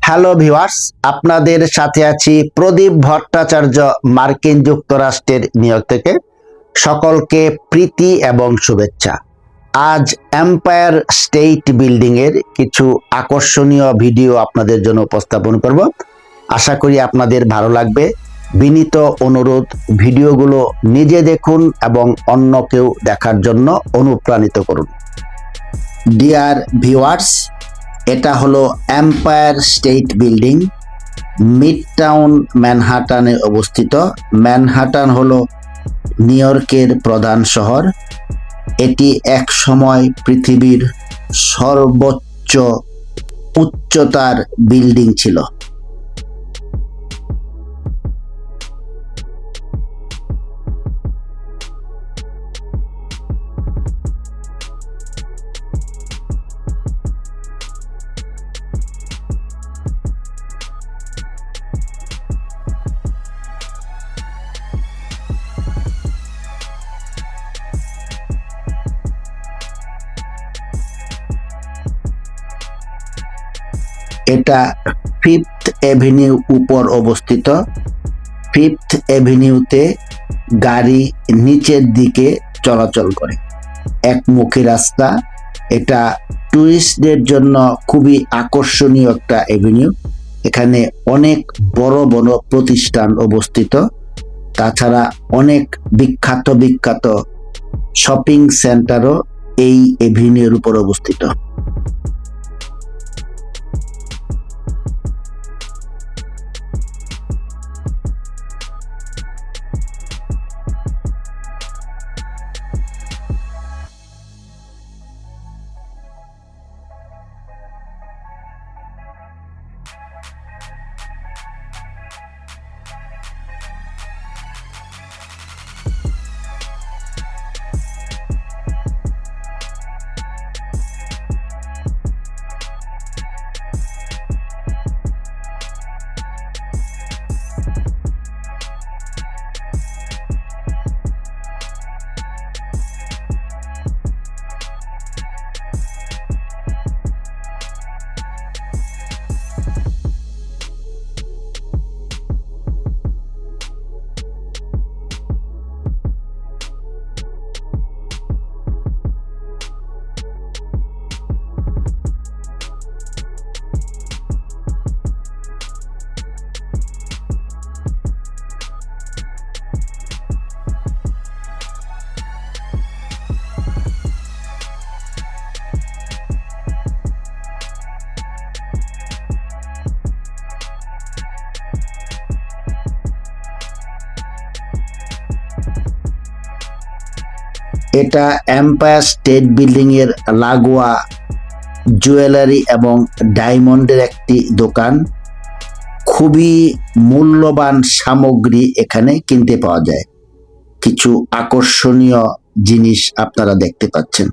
Hello viewers, আপনাদের সাথে আছি প্রদীপ ভট্টাচার্য, মার্কিন যুক্তরাষ্ট্রের নিউইয়র্ক থেকে। সকলকে প্রীতি এবং শুভেচ্ছা। আজ এম্পায়ার স্টেট বিল্ডিং এর কিছু আকর্ষণীয় ভিডিও আপনাদের জন্য উপস্থাপন করব। আশা করি আপনাদের ভালো লাগবে। বিনীত অনুরোধ, ভিডিওগুলো নিজে দেখুন এবং অন্যকেও দেখার জন্য অনুপ্রাণিত করুন। ডিয়ার ভিউয়ার্স, এটা হলো এম্পায়ার স্টেট বিল্ডিং, মিডটাউন ম্যানহাটানে অবস্থিত। ম্যানহাটান হলো নিউইয়র্কের প্রধান শহর। এটি এক সময় পৃথিবীর সর্বোচ্চ উচ্চতার বিল্ডিং ছিল। এটা ফিফথ এভিনিউ উপর অবস্থিত। ফিফথ এভিনিউতে গাড়ি নিচের দিকে চলাচল করে, একমুখী রাস্তা। এটা টুরিস্টদের জন্য খুবই আকর্ষণীয় একটা এভিনিউ। এখানে অনেক বড় বড় প্রতিষ্ঠান অবস্থিত, তাছাড়া অনেক বিখ্যাত বিখ্যাত শপিং সেন্টারও এই এভিনিউর উপর অবস্থিত। এটা এম্পায়ার স্টেট বিল্ডিং এর লাগোয়া জুয়েলারি এবং ডায়মন্ডের একটি দোকান। খুবই মূল্যবান সামগ্রী এখানে কিনতে পাওয়া যায়। কিছু আকর্ষণীয় জিনিস আপনারা দেখতে পাচ্ছেন।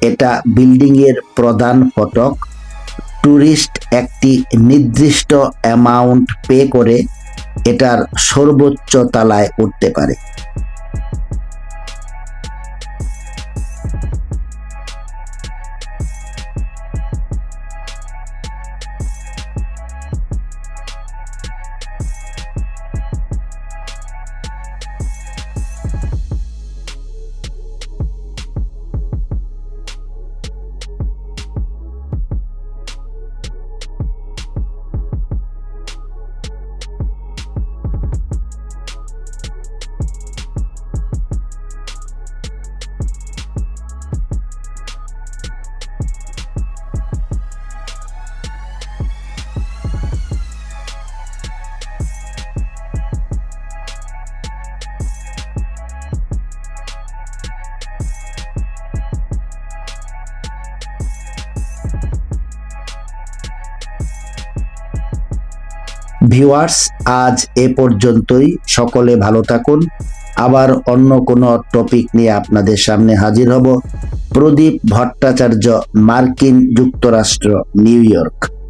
এটা বিল্ডিং এর প্রধান ফটক। ট্যুরিস্ট একটি নির্দিষ্ট অ্যামাউন্ট পে করে এটার সর্বোচ্চ তলায় উঠতে পারে। ভিউয়ার্স, আজ এ পর্যন্তই। সকলে ভালো থাকুন। আবার অন্য কোনো টপিক নিয়ে আপনাদের সামনে হাজির হব। প্রদীপ ভট্টাচার্য, মার্কিন যুক্তরাষ্ট্র, নিউ ইয়র্ক।